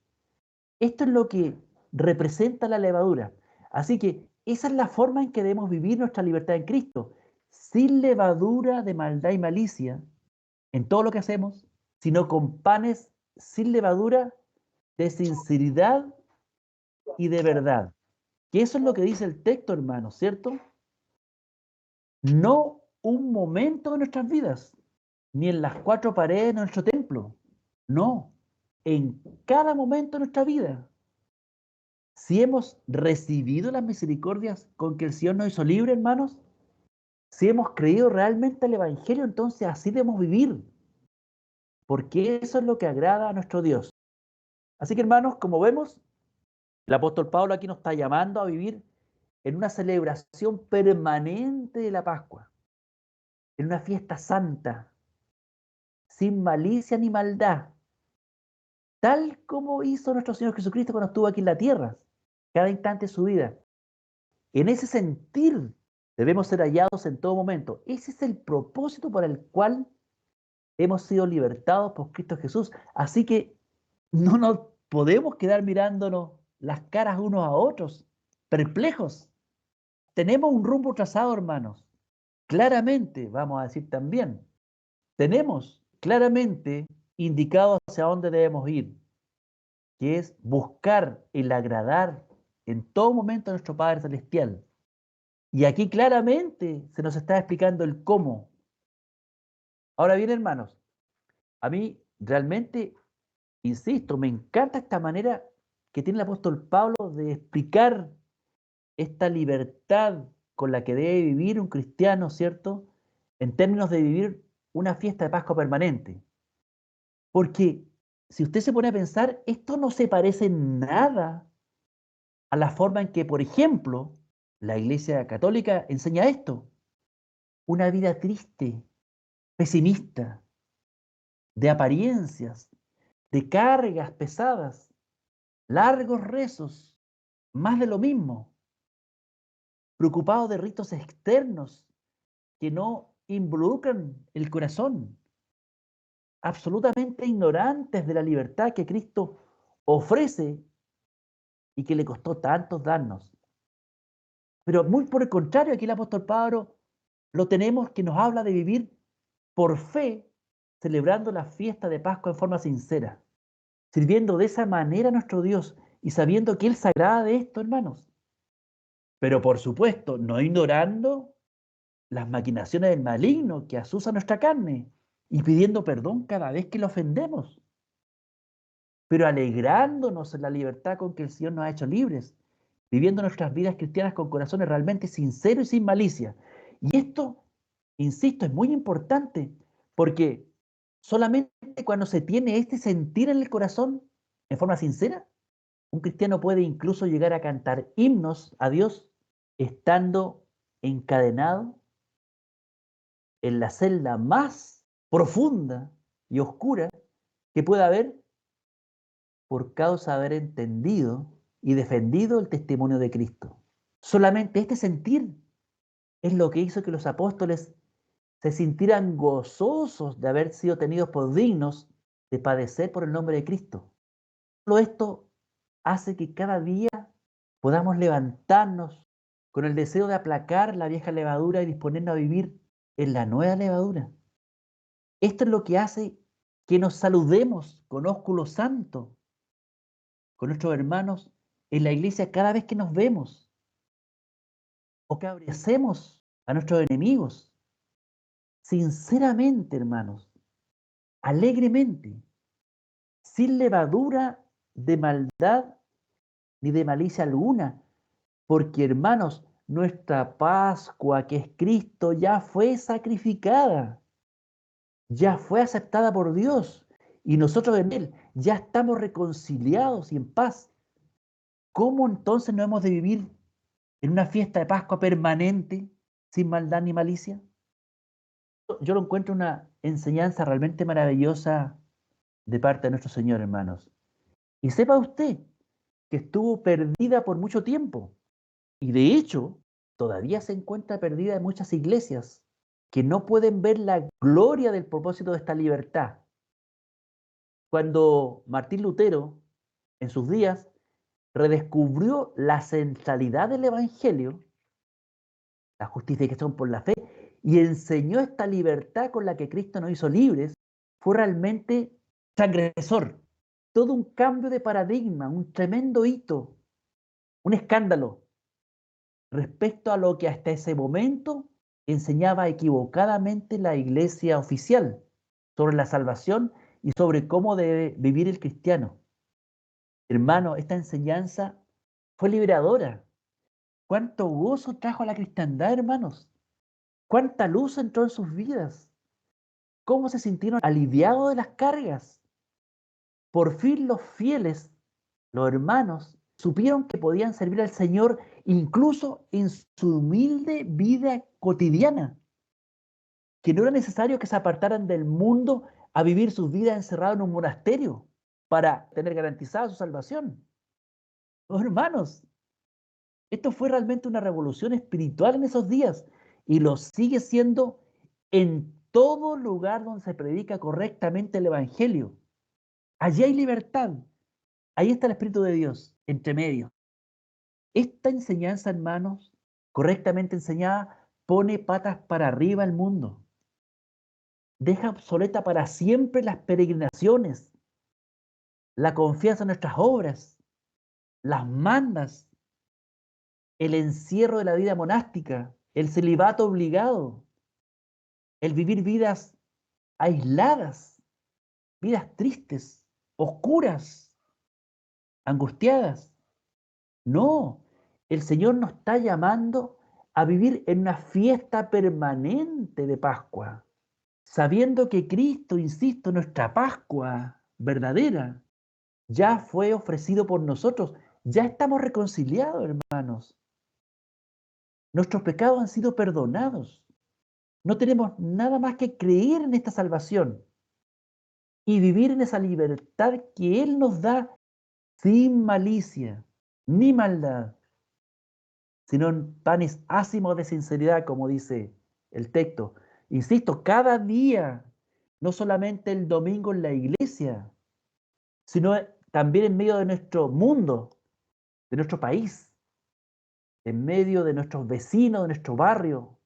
Esto es lo que representa la levadura. Así que esa es la forma en que debemos vivir nuestra libertad en Cristo, sin levadura de maldad y malicia en todo lo que hacemos, sino con panes sin levadura de sinceridad y de verdad. Que eso es lo que dice el texto, hermano, ¿cierto? No un momento de nuestras vidas, ni en las cuatro paredes de nuestro templo. No, en cada momento de nuestra vida. Si hemos recibido las misericordias con que el Señor nos hizo libre, hermanos, si hemos creído realmente el Evangelio, entonces así debemos vivir, porque eso es lo que agrada a nuestro Dios. Así que, hermanos, como vemos, el apóstol Pablo aquí nos está llamando a vivir en una celebración permanente de la Pascua, en una fiesta santa, sin malicia ni maldad, tal como hizo nuestro Señor Jesucristo cuando estuvo aquí en la tierra, cada instante de su vida. En ese sentir debemos ser hallados en todo momento. Ese es el propósito por el cual hemos sido libertados por Cristo Jesús. Así que no nos podemos quedar mirándonos las caras unos a otros, perplejos. Tenemos un rumbo trazado, hermanos. Claramente, vamos a decir también, tenemos claramente indicado hacia dónde debemos ir, que es buscar el agradar en todo momento a nuestro Padre Celestial. Y aquí claramente se nos está explicando el cómo. Ahora bien, hermanos, a mí realmente, insisto, me encanta esta manera que tiene el apóstol Pablo de explicar esta libertad con la que debe vivir un cristiano, ¿cierto? En términos de vivir una fiesta de Pascua permanente. Porque si usted se pone a pensar, esto no se parece en nada a la forma en que, por ejemplo, la Iglesia Católica enseña esto. Una vida triste, pesimista, de apariencias, de cargas pesadas, largos rezos, más de lo mismo, preocupado de ritos externos que no involucran el corazón, absolutamente ignorantes de la libertad que Cristo ofrece y que le costó tanto darnos. Pero muy por el contrario, aquí el apóstol Pablo lo tenemos que nos habla de vivir por fe, celebrando la fiesta de Pascua en forma sincera, sirviendo de esa manera a nuestro Dios y sabiendo que Él se agrada de esto, hermanos. Pero por supuesto, no ignorando las maquinaciones del maligno que asusa nuestra carne y pidiendo perdón cada vez que lo ofendemos, pero alegrándonos en la libertad con que el Señor nos ha hecho libres, viviendo nuestras vidas cristianas con corazones realmente sinceros y sin malicia. Y esto, insisto, es muy importante porque solamente cuando se tiene este sentir en el corazón, en forma sincera, un cristiano puede incluso llegar a cantar himnos a Dios estando encadenado en la celda más profunda y oscura que pueda haber por causa de haber entendido y defendido el testimonio de Cristo. Solamente este sentir es lo que hizo que los apóstoles se sintieran gozosos de haber sido tenidos por dignos de padecer por el nombre de Cristo. Todo esto hace que cada día podamos levantarnos con el deseo de aplacar la vieja levadura y disponernos a vivir en la nueva levadura. Esto es lo que hace que nos saludemos con ósculo santo, con nuestros hermanos en la iglesia cada vez que nos vemos, o que abracemos a nuestros enemigos, sinceramente, hermanos, alegremente, sin levadura de maldad ni de malicia alguna, porque, hermanos, nuestra Pascua, que es Cristo, ya fue sacrificada, ya fue aceptada por Dios, y nosotros en Él ya estamos reconciliados y en paz. ¿Cómo entonces no hemos de vivir en una fiesta de Pascua permanente, sin maldad ni malicia? Yo lo encuentro una enseñanza realmente maravillosa de parte de nuestro Señor, hermanos. Y sepa usted que estuvo perdida por mucho tiempo. Y de hecho, todavía se encuentra perdida en muchas iglesias que no pueden ver la gloria del propósito de esta libertad. Cuando Martín Lutero, en sus días, redescubrió la centralidad del Evangelio, la justificación por la fe, y enseñó esta libertad con la que Cristo nos hizo libres, fue realmente transgresor. Todo un cambio de paradigma, un tremendo hito, un escándalo respecto a lo que hasta ese momento enseñaba equivocadamente la iglesia oficial sobre la salvación y sobre cómo debe vivir el cristiano. Hermano, esta enseñanza fue liberadora. ¿Cuánto gozo trajo a la cristiandad, hermanos? ¿Cuánta luz entró en sus vidas? ¿Cómo se sintieron aliviados de las cargas? Por fin los fieles, los hermanos, supieron que podían servir al Señor incluso en su humilde vida cotidiana, que no era necesario que se apartaran del mundo a vivir sus vidas encerrados en un monasterio para tener garantizada su salvación. Los hermanos, esto fue realmente una revolución espiritual en esos días y lo sigue siendo en todo lugar donde se predica correctamente el Evangelio. Allí hay libertad. Ahí está el Espíritu de Dios, entre medio. Esta enseñanza, hermanos, correctamente enseñada, pone patas para arriba al mundo. Deja obsoleta para siempre las peregrinaciones, la confianza en nuestras obras, las mandas, el encierro de la vida monástica, el celibato obligado, el vivir vidas aisladas, vidas tristes, oscuras, angustiadas. No, el Señor nos está llamando a vivir en una fiesta permanente de Pascua, sabiendo que Cristo, insisto, nuestra Pascua verdadera, ya fue ofrecido por nosotros. Ya estamos reconciliados, hermanos. Nuestros pecados han sido perdonados. No tenemos nada más que creer en esta salvación y vivir en esa libertad que Él nos da sin malicia ni maldad, sino en panes ácimos de sinceridad, como dice el texto. Insisto, cada día, no solamente el domingo en la iglesia, sino también en medio de nuestro mundo, de nuestro país, en medio de nuestros vecinos, de nuestro barrio,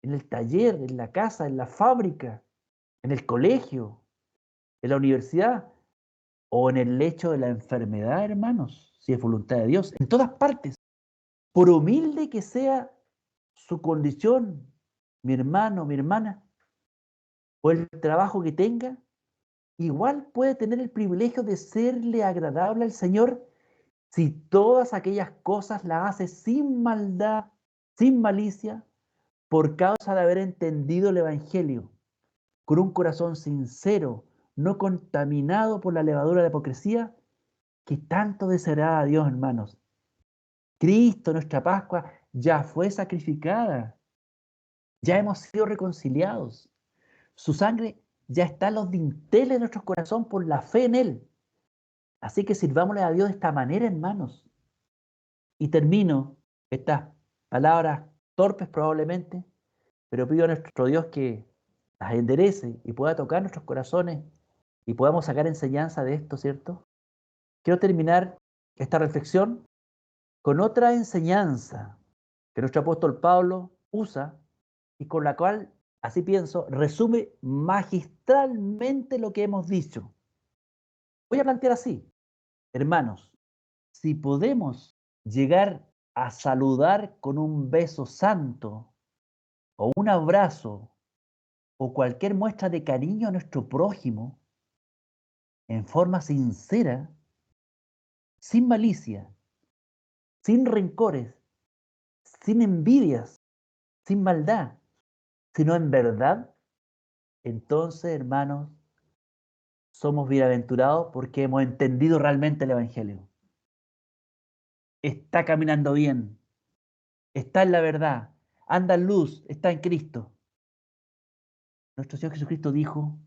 en el taller, en la casa, en la fábrica, en el colegio, en la universidad o en el lecho de la enfermedad, hermanos, si es voluntad de Dios, en todas partes. Por humilde que sea su condición, mi hermano, mi hermana, o el trabajo que tenga, igual puede tener el privilegio de serle agradable al Señor si todas aquellas cosas las hace sin maldad, sin malicia, por causa de haber entendido el Evangelio, con un corazón sincero, no contaminado por la levadura de la hipocresía, que tanto deseará a Dios, hermanos. Cristo, nuestra Pascua, ya fue sacrificada, ya hemos sido reconciliados. Su sangre ya está en los dinteles de nuestro corazón por la fe en Él. Así que sirvámosle a Dios de esta manera, hermanos. Y termino estas palabras torpes probablemente, pero pido a nuestro Dios que las enderece y pueda tocar nuestros corazones y podamos sacar enseñanza de esto, ¿cierto? Quiero terminar esta reflexión con otra enseñanza que nuestro apóstol Pablo usa y con la cual, así pienso, resume magistralmente lo que hemos dicho. Voy a plantear así, hermanos, si podemos llegar a saludar con un beso santo o un abrazo o cualquier muestra de cariño a nuestro prójimo en forma sincera, sin malicia, sin rencores, sin envidias, sin maldad, sino en verdad, entonces, hermanos, somos bienaventurados porque hemos entendido realmente el Evangelio. Está caminando bien, está en la verdad, anda en luz, está en Cristo. Nuestro Señor Jesucristo dijo,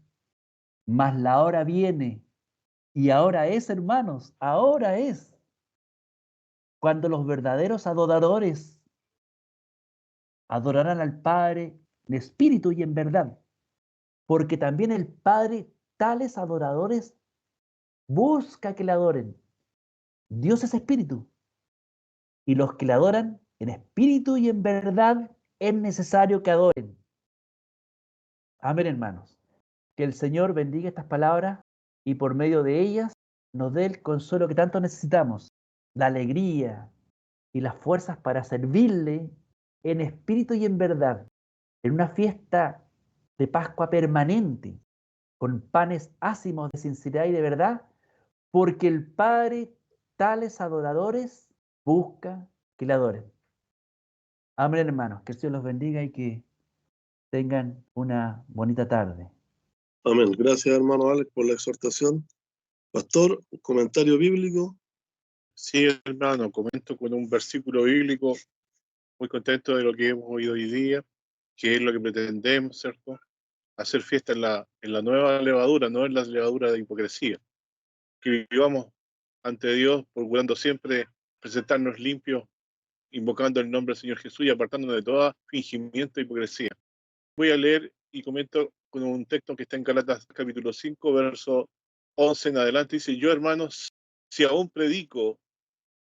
mas la hora viene, y ahora es, hermanos, ahora es, cuando los verdaderos adoradores adorarán al Padre en espíritu y en verdad, porque también el Padre tales adoradores busca que le adoren. Dios es espíritu, y los que le adoran en espíritu y en verdad es necesario que adoren. Amén, hermanos. Que el Señor bendiga estas palabras y por medio de ellas nos dé el consuelo que tanto necesitamos, la alegría y las fuerzas para servirle en espíritu y en verdad, en una fiesta de Pascua permanente, con panes ácimos de sinceridad y de verdad, porque el Padre tales adoradores busca que le adoren. Amén, hermanos. Que el Señor los bendiga y que tengan una bonita tarde. Amén. Gracias, hermano Alex, por la exhortación. Pastor, un comentario bíblico. Sí, hermano, comento con un versículo bíblico, muy contento de lo que hemos oído hoy día, que es lo que pretendemos, ¿cierto? Hacer fiesta en la nueva levadura, no en la levadura de hipocresía. Que vivamos ante Dios, procurando siempre presentarnos limpios, invocando el nombre del Señor Jesús y apartándonos de todo fingimiento e hipocresía. Voy a leer y comento con un texto que está en Galatas capítulo 5, verso 11 en adelante. Dice, yo, hermanos, si aún predico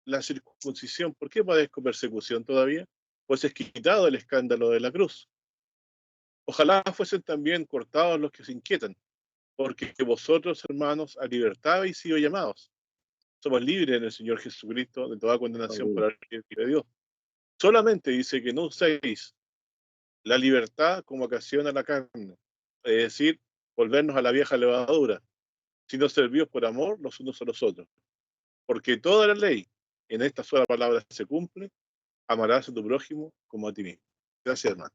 la circuncisión, ¿por qué padezco persecución todavía? Pues es quitado el escándalo de la cruz. Ojalá fuesen también cortados los que se inquietan, porque vosotros, hermanos, a libertad habéis sido llamados. Somos libres en el Señor Jesucristo de toda condenación Amén. para el Espíritu de Dios. Solamente dice que no uséis la libertad como ocasión a la carne, es decir, volvernos a la vieja levadura, sino servidos por amor los unos a los otros. Porque toda la ley en esta sola palabra se cumple: amarás a tu prójimo como a ti mismo. Gracias, hermano.